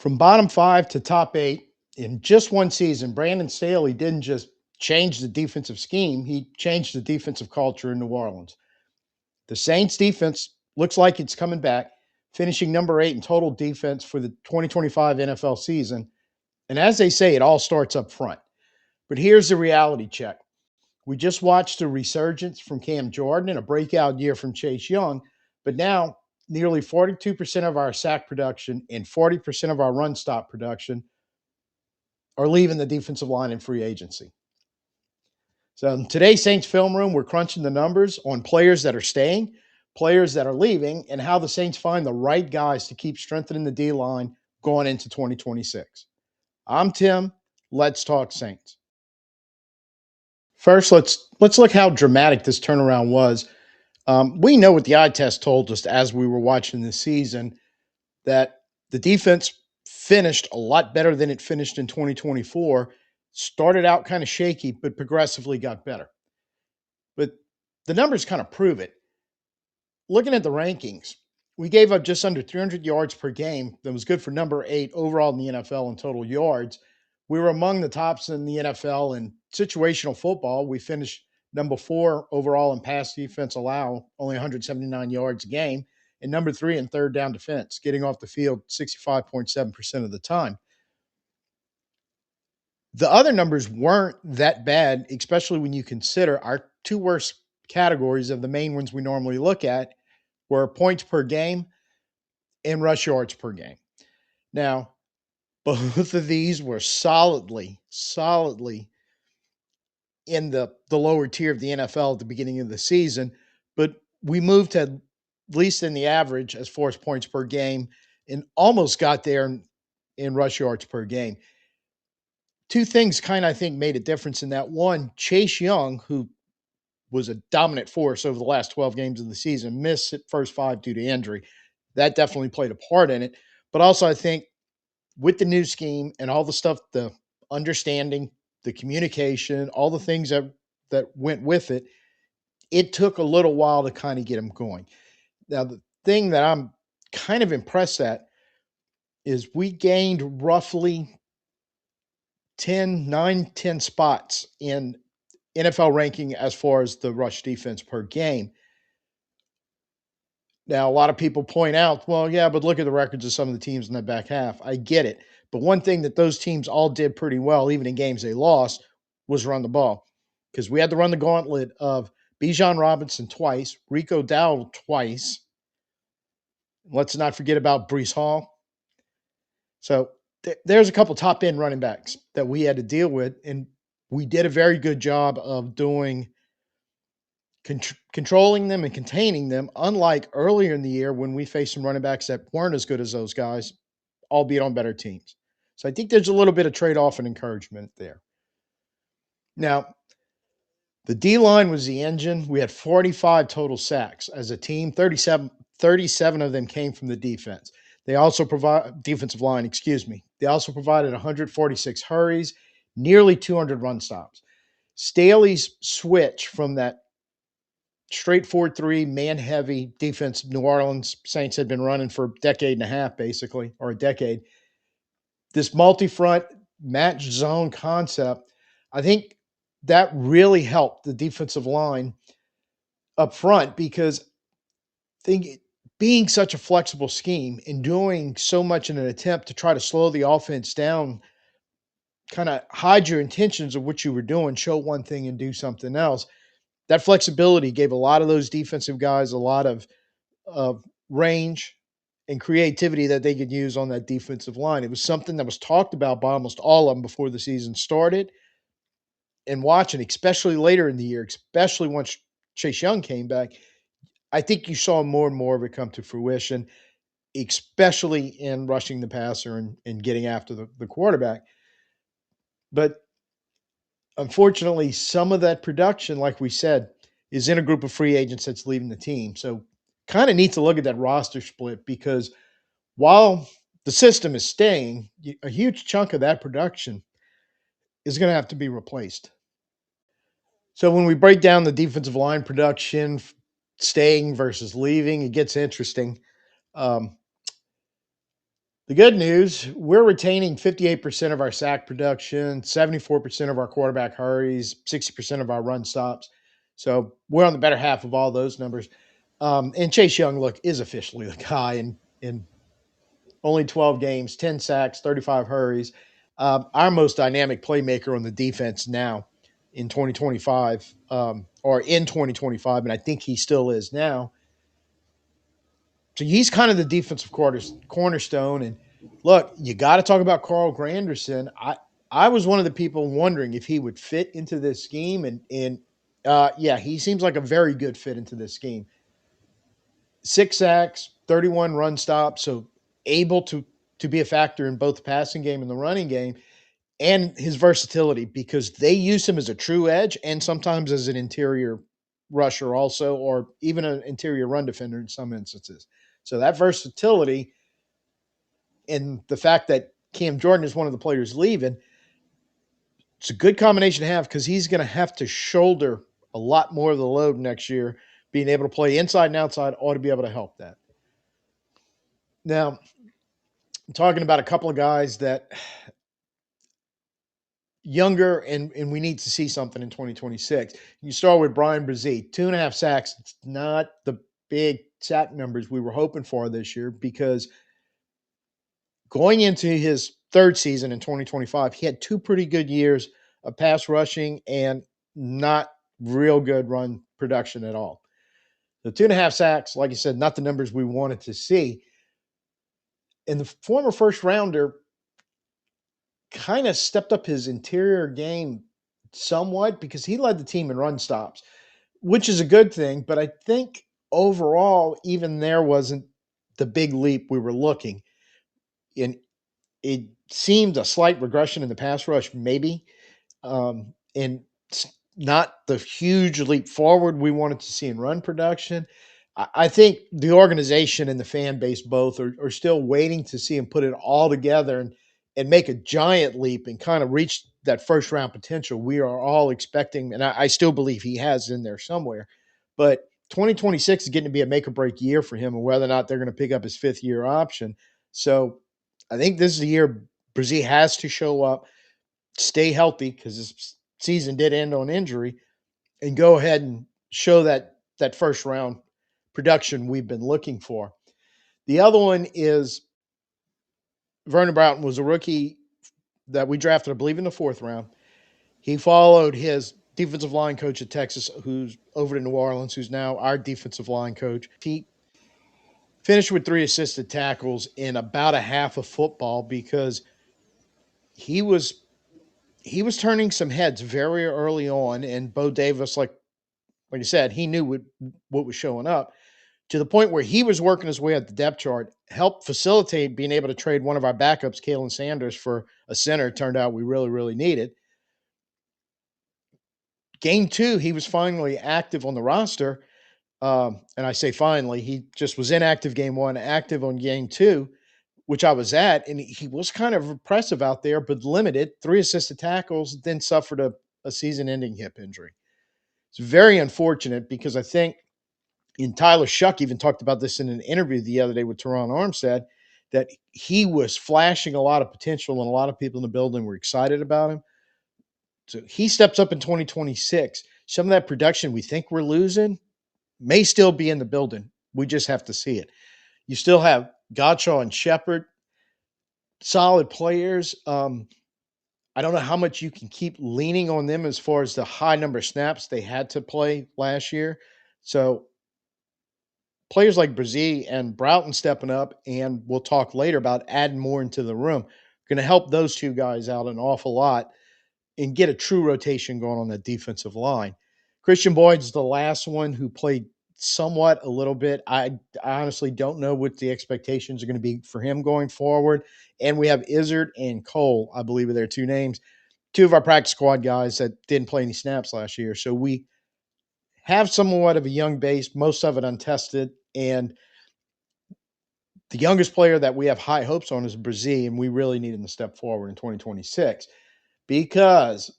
From bottom five to top eight in just one season, Brandon Staley didn't just change the defensive scheme, he changed the defensive culture in New Orleans. The Saints defense looks like it's coming back, finishing number eight in total defense for the 2025 NFL season. And as they say, it all starts up front. But here's the reality check. We just watched a resurgence from Cam Jordan and a breakout year from Chase Young, but now nearly 42% of our sack production and 40% of our run stop production are leaving the defensive line in free agency. So in today's Saints film room, we're crunching the numbers on players that are staying, players that are leaving, and how the Saints find the right guys to keep strengthening the D line going into 2026. I'm Tim. Let's talk Saints. First, let's look how dramatic this turnaround was. We know what the eye test told us as we were watching this season that the defense finished a lot better than it finished in 2024. Started out kind of shaky, but progressively got better. But the numbers kind of prove it. Looking at the rankings, we gave up just under 300 yards per game. That was good for number eight overall in the NFL in total yards. We were among the tops in the NFL in situational football. We finished number four overall in pass defense allow, only 179 yards a game, and number three in third down defense, getting off the field 65.7% of the time. The other numbers weren't that bad, especially when you consider our two worst categories of the main ones we normally look at were points per game and rush yards per game. Now, both of these were solidly in the lower tier of the NFL at the beginning of the season, but we moved to at least in the average as far as points per game and almost got there in rush yards per game. Two things kind of, I think, made a difference in that. One, Chase Young, who was a dominant force over the last 12 games of the season, missed the first five due to injury. That definitely played a part in it. But also, I think with the new scheme and all the stuff, the understanding, the communication, all the things that went with it, it took a little while to kind of get them going. Now, the thing that I'm kind of impressed at is we gained roughly 10 spots in NFL ranking as far as the rush defense per game. Now, a lot of people point out, well, yeah, but look at the records of some of the teams in that back half. I get it. But one thing that those teams all did pretty well, even in games they lost, was run the ball. Because we had to run the gauntlet of Bijan Robinson twice, Rico Dowdle twice. Let's not forget about Brees Hall. So there's a couple top end running backs that we had to deal with. And we did a very good job of doing controlling them and containing them, unlike earlier in the year when we faced some running backs that weren't as good as those guys, albeit on better teams. So I think there's a little bit of trade off and encouragement there. Now, the D line was the engine. We had 45 total sacks as a team, 37 of them came from the defense. They also provide defensive line, excuse me. They also provided 146 hurries, nearly 200 run stops. Staley's switch from that straight 4-3, man heavy defense New Orleans Saints had been running for a decade and a half, basically, or a decade. This multi front match zone concept, I think that really helped the defensive line up front because being such a flexible scheme and doing so much in an attempt to try to slow the offense down, kind of hide your intentions of what you were doing, show one thing and do something else. That flexibility gave a lot of those defensive guys a lot of range and creativity that they could use on that defensive line. It was something that was talked about by almost all of them before the season started. And watching, especially later in the year, especially once Chase Young came back, I think you saw more and more of it come to fruition, especially in rushing the passer and getting after the quarterback. But unfortunately, some of that production, like we said, is in a group of free agents that's leaving the team. So kind of need to look at that roster split because while the system is staying, a huge chunk of that production is going to have to be replaced. So when we break down the defensive line production, staying versus leaving, it gets interesting. Um, The good news, we're retaining 58% of our sack production, 74% of our quarterback hurries, 60% of our run stops. So we're on the better half of all those numbers. And Chase Young, look, is officially the guy in only 12 games, 10 sacks, 35 hurries. Our most dynamic playmaker on the defense now in 2025, or in 2025, and I think he still is now. So he's kind of the defensive cornerstone. And look, you got to talk about Carl Granderson. I was one of the people wondering if he would fit into this scheme, and yeah, he seems like a very good fit into this scheme. 6 sacks, 31 run stops, so able to be a factor in both the passing game and the running game, and his versatility because they use him as a true edge and sometimes as an interior rusher also, or even an interior run defender in some instances. So that versatility and the fact that Cam Jordan is one of the players leaving, it's a good combination to have because he's going to have to shoulder a lot more of the load next year. Being able to play inside and outside ought to be able to help that. Now, I'm talking about a couple of guys that younger and we need to see something in 2026. You start with Brian Brzee, 2.5 sacks. It's not the big sack numbers we were hoping for this year because going into his third season in 2025, he had two pretty good years of pass rushing and not real good run production at all. The 2.5 sacks, like I said, not the numbers we wanted to see. And the former first rounder kind of stepped up his interior game somewhat because he led the team in run stops, which is a good thing. But I think overall, even there wasn't the big leap we were looking. And it seemed a slight regression in the pass rush, maybe, and not the huge leap forward we wanted to see in run production. I think the organization and the fan base both are still waiting to see him put it all together and make a giant leap and kind of reach that first round potential we are all expecting. And I still believe he has in there somewhere. But 2026 is getting to be a make or break year for him and whether or not they're going to pick up his 5th year option. So I think this is the year Brzee has to show up, stay healthy because his season did end on injury, and go ahead and show that first round production we've been looking for. The other one is Vernon Broughton was a rookie that we drafted, I believe, in the 4th round. He followed his defensive line coach at Texas, who's over to New Orleans, who's now our defensive line coach. He finished with 3 assisted tackles in about a half of football because he was he was turning some heads very early on, and Bo Davis, like I said, he knew what was showing up to the point where he was working his way up the depth chart, helped facilitate being able to trade one of our backups, Kalen Sanders, for a center. It turned out we really, really needed. Game 2, he was finally active on the roster. And I say finally, he just was inactive game 1, active on game 2, which I was at. And he was kind of impressive out there, but limited, 3 assisted tackles, then suffered a season ending hip injury. It's very unfortunate because I think, and Tyler Shuck even talked about this in an interview the other day with Teron Armstead, that he was flashing a lot of potential and a lot of people in the building were excited about him. So he steps up in 2026. Some of that production we think we're losing may still be in the building. We just have to see it. You still have Gottschall and Shepard, solid players. I don't know how much you can keep leaning on them as far as the high number of snaps they had to play last year. So players like Brzee and Broughton stepping up, and we'll talk later about adding more into the room, going to help those two guys out an awful lot and get a true rotation going on that defensive line. Christian Boyd's the last one who played somewhat a little bit. I honestly don't know what the expectations are going to be for him going forward. And we have Izzard and Cole, I believe are their two names, two of our practice squad guys that didn't play any snaps last year. So we have somewhat of a young base, most of it untested. And the youngest player that we have high hopes on is Brzee, and we really need him to step forward in 2026 because,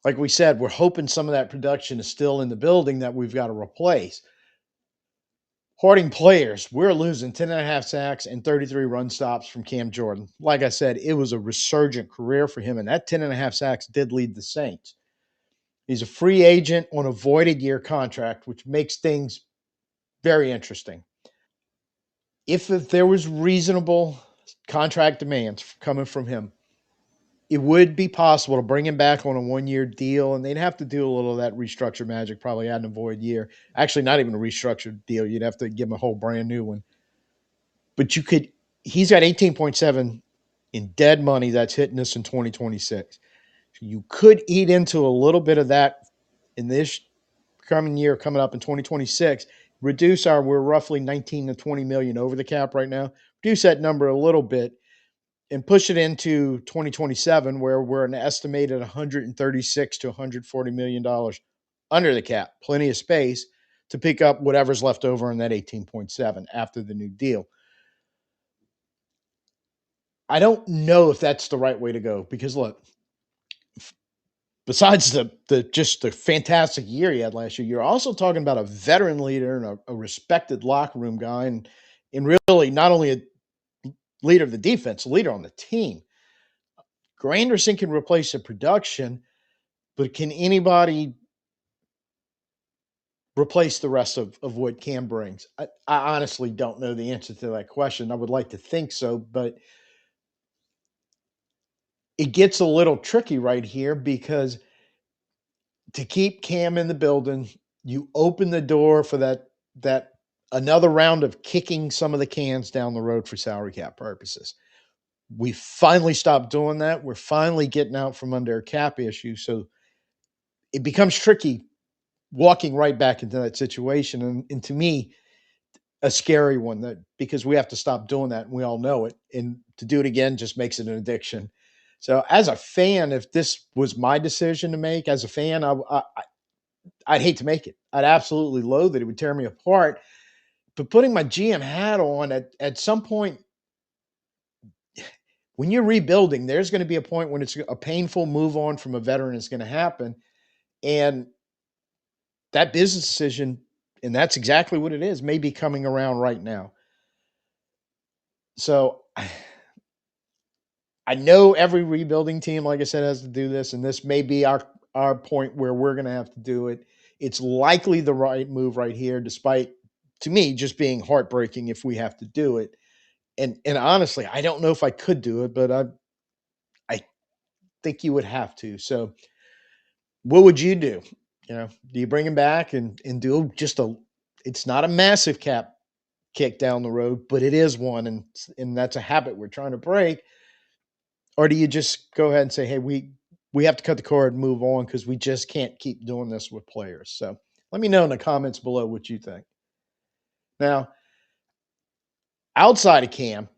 like we said, we're hoping some of that production is still in the building that we've got to replace. Hoarding players, we're losing 10 and a half sacks and 33 run stops from Cam Jordan. Like I said, it was a resurgent career for him, and that 10 and a half sacks did lead the Saints. He's a free agent on a voided year contract, which makes things very interesting. If there was reasonable contract demands coming from him, it would be possible to bring him back on a 1 year deal, and they'd have to do a little of that restructure magic, probably add a void year. Actually, not even a restructured deal. You'd have to give him a whole brand new one. But you could, he's got 18.7 in dead money that's hitting us in 2026. So you could eat into a little bit of that in this coming year, coming up in 2026. Reduce our, we're roughly 19 to 20 million over the cap right now. Reduce that number a little bit and push it into 2027, where we're an estimated 136 to 140 million dollars under the cap. Plenty of space to pick up whatever's left over in that 18.7 after the new deal. I don't know if that's the right way to go because look, besides the just the fantastic year he had last year, you're also talking about a veteran leader and a respected locker room guy, and really not only a leader of the defense, a leader on the team. Granderson can replace the production, but can anybody replace the rest of what Cam brings? I honestly don't know the answer to that question. I would like to think so, but it gets a little tricky right here because to keep Cam in the building, you open the door for that another round of kicking some of the cans down the road for salary cap purposes. We finally stopped doing that. We're finally getting out from under a cap issue. So it becomes tricky walking right back into that situation. And to me, a scary one that because we have to stop doing that and we all know it. And to do it again just makes it an addiction. So as a fan, if this was my decision to make as a fan, I'd hate to make it. I'd absolutely loathe it. It would tear me apart. But putting my GM hat on at some point, when you're rebuilding, there's going to be a point when it's a painful move on from a veteran is going to happen. And that business decision, and that's exactly what it is, may be coming around right now. So I know every rebuilding team, like I said, has to do this, and this may be our point where we're going to have to do it. It's likely the right move right here, despite to me just being heartbreaking if we have to do it. And honestly, I don't know if I could do it, but I think you would have to. So, what would you do? Do you bring him back and do just a? It's not a massive cap kick down the road, but it is one, and that's a habit we're trying to break. Or do you just go ahead and say, hey, we have to cut the cord and move on because we just can't keep doing this with players? So let me know in the comments below what you think. Now, outside of Cam,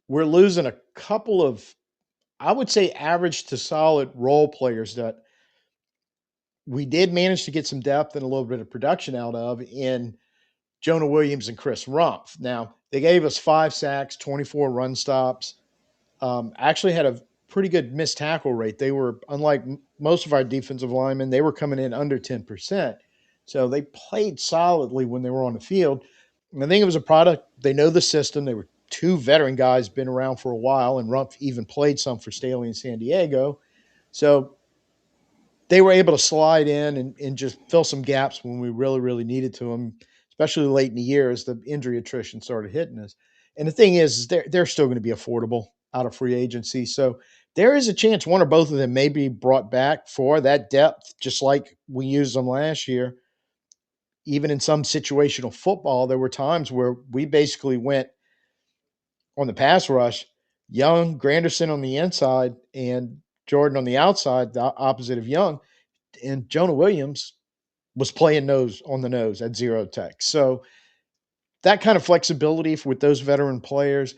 we're losing a couple of, I would say, average to solid role players that we did manage to get some depth and a little bit of production out of in Jonah Williams and Chris Rumpf. Now, they gave us 5 sacks, 24 run stops, actually had a pretty good missed tackle rate. They were, unlike most of our defensive linemen, they were coming in under 10%. So they played solidly when they were on the field. And I think it was a product. They know the system. They were 2 veteran guys, been around for a while, and Rumpf even played some for Staley in San Diego. So they were able to slide in and just fill some gaps when we really, really needed to them, especially late in the year as the injury attrition started hitting us. And the thing is they're still going to be affordable out of free agency. So there is a chance one or both of them may be brought back for that depth, just like we used them last year. Even in some situational football, there were times where we basically went on the pass rush, Young, Granderson on the inside, and Jordan on the outside, the opposite of Young. And Jonah Williams was playing nose on the nose at zero tech. So that kind of flexibility with those veteran players,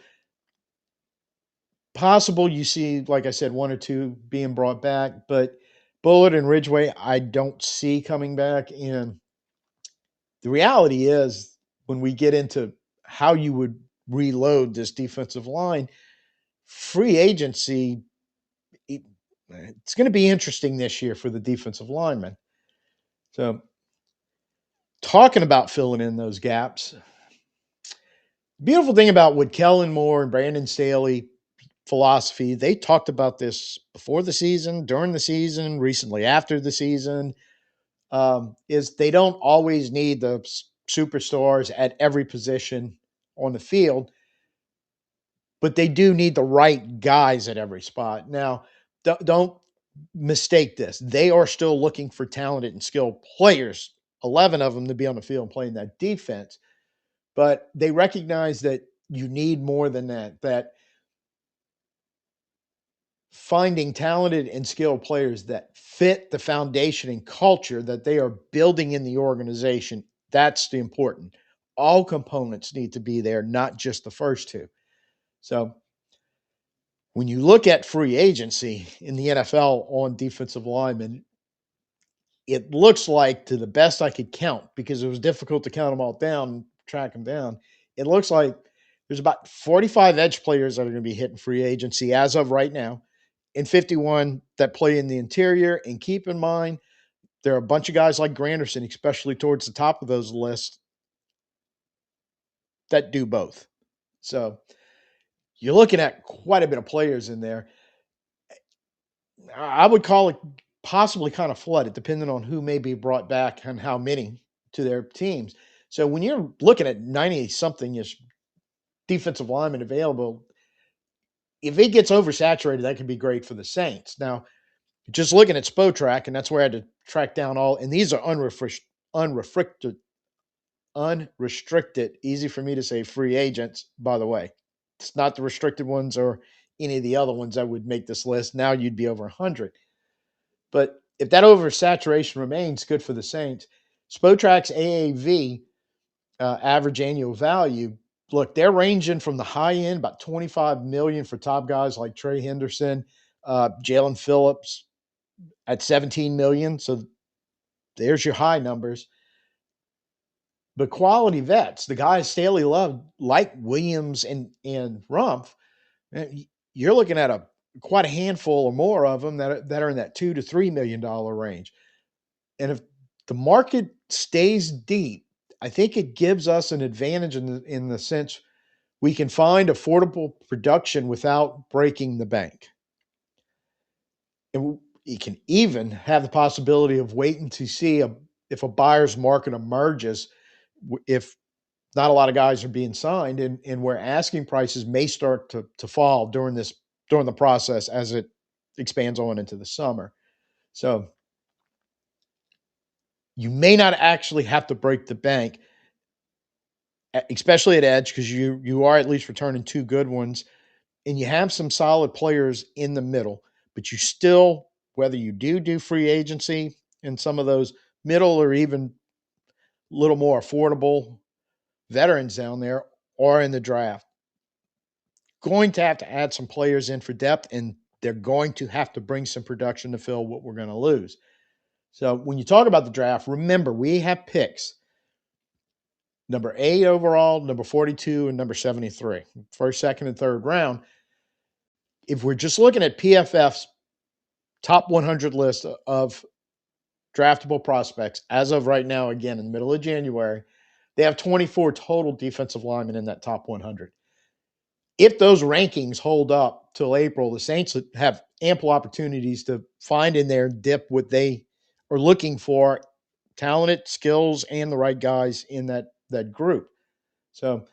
possible you see, like I said, 1 or 2 being brought back, but Bullard and Ridgeway, I don't see coming back. And the reality is, when we get into how you would reload this defensive line, free agency, it's going to be interesting this year for the defensive linemen. So, talking about filling in those gaps, Beautiful thing about what Kellen Moore and Brandon Staley philosophy, they talked about this before the season, during the season, recently after the season, is they don't always need the superstars at every position on the field, but they do need the right guys at every spot. Now, don't mistake this. They are still looking for talented and skilled players, 11 of them to be on the field playing that defense. But they recognize that you need more than that, that finding talented and skilled players that fit the foundation and culture that they are building in the organization, that's the important. All components need to be there, not just the first two. So when you look at free agency in the NFL on defensive linemen, it looks like, to the best I could count, because it was difficult to count them all down, track them down, it looks like there's about 45 edge players that are going to be hitting free agency as of right now, and 51 that play in the interior. And keep in mind, there are a bunch of guys like Granderson, especially towards the top of those lists, that do both. So you're looking at quite a bit of players in there. I would call it possibly kind of flooded, depending on who may be brought back and how many to their teams. So when you're looking at 90 something ish defensive linemen available, if it gets oversaturated, that can be great for the Saints. Now, just looking at Spotrac, and that's where I had to track down all, and these are unrestricted, unrestricted, easy for me to say, free agents, by the way. It's not the restricted ones or any of the other ones that would make this list. Now you'd be over 100. But if that oversaturation remains, good for the Saints. Spotrac's AAV, average annual value, look, they're ranging from the high end, about 25 million for top guys like Trey Henderson, Jalen Phillips at 17 million. So there's your high numbers. But quality vets, the guys Staley loved, like Williams and Rumpf, you're looking at a quite a handful or more of them that are in that $2 to $3 million range. And if the market stays deep, I think it gives us an advantage in the sense we can find affordable production without breaking the bank. And you can even have the possibility of waiting to see if a buyer's market emerges, if not a lot of guys are being signed, and where asking prices may start to fall during the process as it expands on into the summer. So you may not actually have to break the bank, especially at edge, because you are at least returning two good ones, and you have some solid players in the middle. But you still, whether you do free agency in some of those middle or even a little more affordable veterans down there, or in the draft, going to have to add some players in for depth, and they're going to have to bring some production to fill what we're going to lose. So when you talk about the draft, remember we have picks: number 8 overall, number 42, and number 73, first, second, and third round. If we're just looking at PFF's top 100 list of draftable prospects as of right now, again in the middle of January, they have 24 total defensive linemen in that top 100. If those rankings hold up till April, the Saints have ample opportunities to find in there, dip what they are looking for: talented, skills, and the right guys in that group. So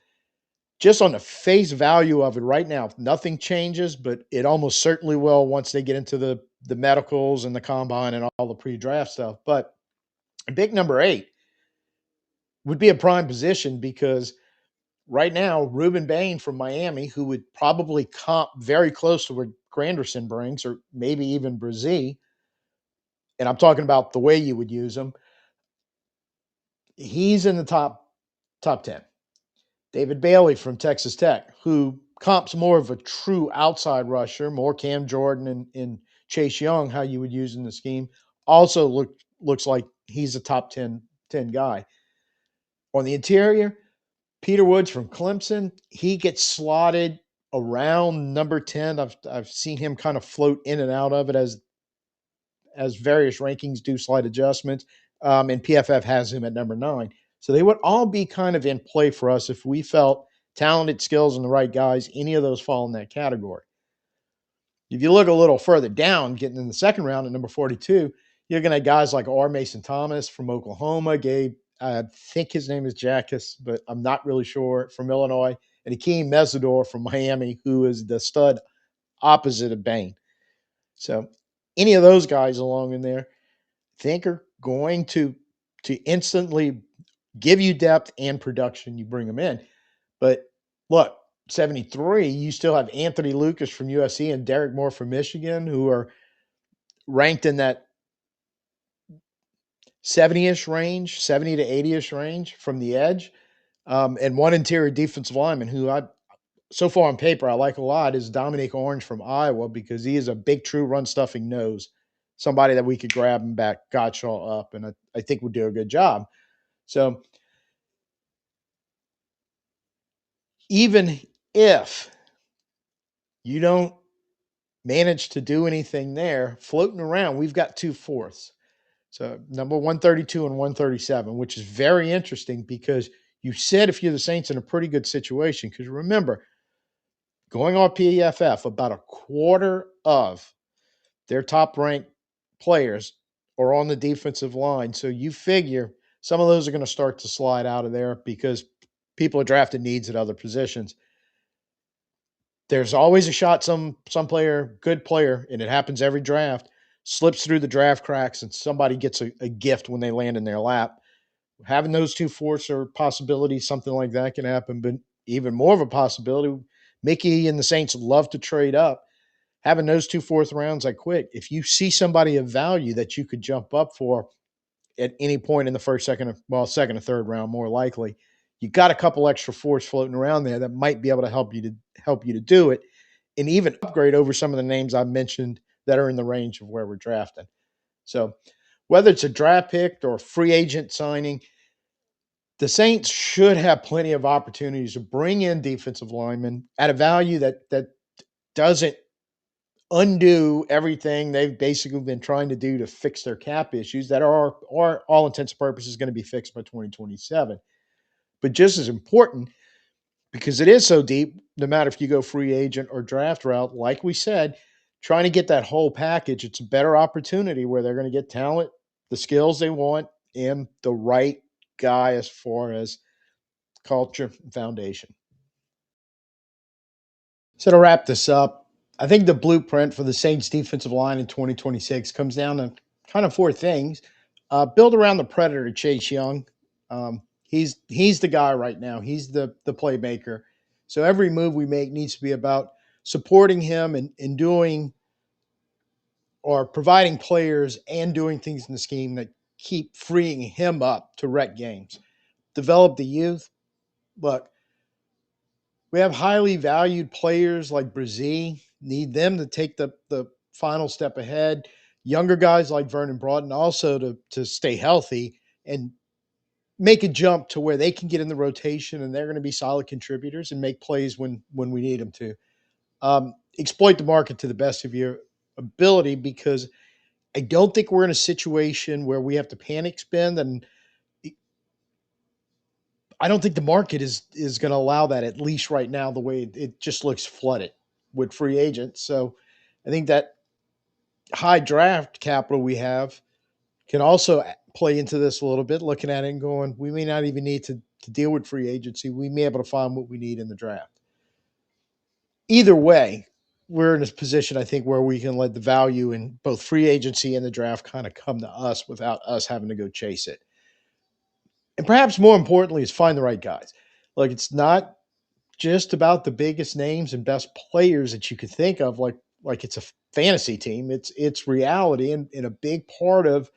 just on the face value of it right now, nothing changes, but it almost certainly will once they get into the medicals and the combine and all the pre-draft stuff. But big number 8 would be a prime position, because right now, Ruben Bain from Miami, who would probably comp very close to what Granderson brings, or maybe even Brzee, and I'm talking about the way you would use him, he's in the top 10. David Bailey from Texas Tech, who comps more of a true outside rusher, more Cam Jordan and Chase Young, how you would use in the scheme, also looks like he's a top 10 guy. On the interior, Peter Woods from Clemson, he gets slotted around number 10. I've seen him kind of float in and out of it as various rankings do slight adjustments. And PFF has him at number 9. So they would all be kind of in play for us if we felt talented skills and the right guys, any of those fall in that category. If you look a little further down, getting in the second round at number 42, you're going to have guys like R. Mason Thomas from Oklahoma, Gabe, I think his name is Jackus, but I'm not really sure, from Illinois, and Akeem Mesidor from Miami, who is the stud opposite of Bain. So any of those guys along in there, I think are going to instantly give you depth and production. You bring them in, but look, 73, you still have Anthony Lucas from USC and Derek Moore from Michigan, who are ranked in that 70-ish range, 70 to 80-ish range from the edge. And one interior defensive lineman who I so far on paper I like a lot is Dominic Orange from Iowa, because he is a big true run stuffing nose, somebody that we could grab and back Gottschall up, and I think would do a good job. So even if you don't manage to do anything there, floating around, we've got two fourths. So number 132 and 137, which is very interesting because you said if you're the Saints in a pretty good situation, because remember, going off PFF, about a quarter of their top ranked players are on the defensive line. So you figure some of those are going to start to slide out of there because people are drafting needs at other positions. There's always a shot some player, good player, and it happens every draft, slips through the draft cracks and somebody gets a gift when they land in their lap. Having those two fourths are possibilities, something like that can happen, but even more of a possibility, Mickey and the Saints love to trade up. Having those two fourth rounds like quick, if you see somebody of value that you could jump up for at any point in the first, second or third round, more likely, you got a couple extra fours floating around there that might be able to help you to do it, and even upgrade over some of the names I mentioned that are in the range of where we're drafting. So whether it's a draft pick or a free agent signing, the Saints should have plenty of opportunities to bring in defensive linemen at a value that doesn't undo everything they've basically been trying to do to fix their cap issues that are all intents and purposes going to be fixed by 2027. But just as important, because it is so deep, no matter if you go free agent or draft route, like we said, trying to get that whole package, it's a better opportunity where they're going to get talent, the skills they want, and the right guy as far as culture and foundation. So to wrap this up, I think the blueprint for the Saints defensive line in 2026 comes down to kind of four things. Build around the Predator, Chase Young. He's the guy right now. He's the playmaker. So every move we make needs to be about supporting him and doing or providing players and doing things in the scheme that keep freeing him up to wreck games. Develop the youth. Look, we have highly valued players like Brazil, need them to take the final step ahead. Younger guys like Vernon Broughton also to stay healthy and make a jump to where they can get in the rotation and they're going to be solid contributors and make plays when we need them to. Exploit the market to the best of your ability, because I don't think we're in a situation where we have to panic spend, and I don't think the market is going to allow that, at least right now, the way it just looks flooded with free agents. So I think that high draft capital we have can also play into this a little bit, looking at it and going, we may not even need to deal with free agency. We may be able to find what we need in the draft. Either way, we're in a position, I think, where we can let the value in both free agency and the draft kind of come to us without us having to go chase it. And perhaps more importantly is find the right guys. Like, it's not just about the biggest names and best players that you could think of, like it's a fantasy team. It's reality, and a big part of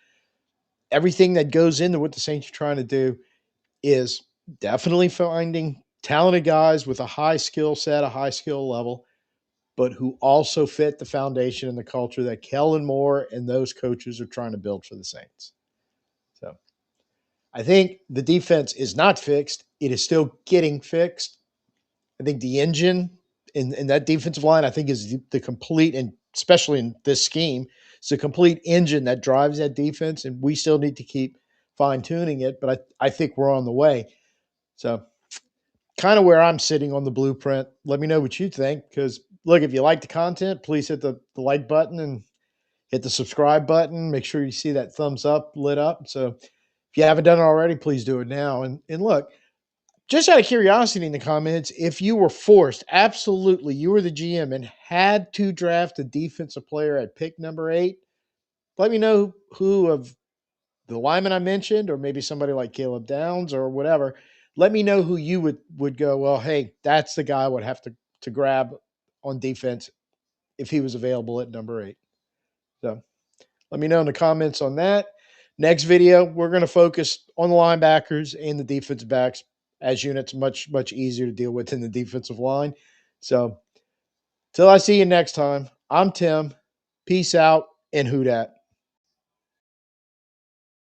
everything that goes into what the Saints are trying to do is definitely finding talented guys with a high skill set, a high skill level, but who also fit the foundation and the culture that Kellen Moore and those coaches are trying to build for the Saints. So I think the defense is not fixed. It is still getting fixed. I think the engine in that defensive line, I think, is the complete, and especially in this scheme, it's a complete engine that drives that defense, and we still need to keep fine tuning it. But I think we're on the way. So kind of where I'm sitting on the blueprint. Let me know what you think. Because look, if you like the content, please hit the like button and hit the subscribe button. Make sure you see that thumbs up lit up. So if you haven't done it already, please do it now. And look, just out of curiosity in the comments, if you were forced, absolutely, you were the GM and had to draft a defensive player at pick number 8, let me know who of the lineman I mentioned, or maybe somebody like Caleb Downs or whatever. Let me know who you would go, well, hey, that's the guy I would have to grab on defense if he was available at number 8. So let me know in the comments on that. Next video, we're going to focus on the linebackers and the defensive backs as units, much easier to deal with in the defensive line. So till I see you next time, I'm Tim. Peace out and who dat.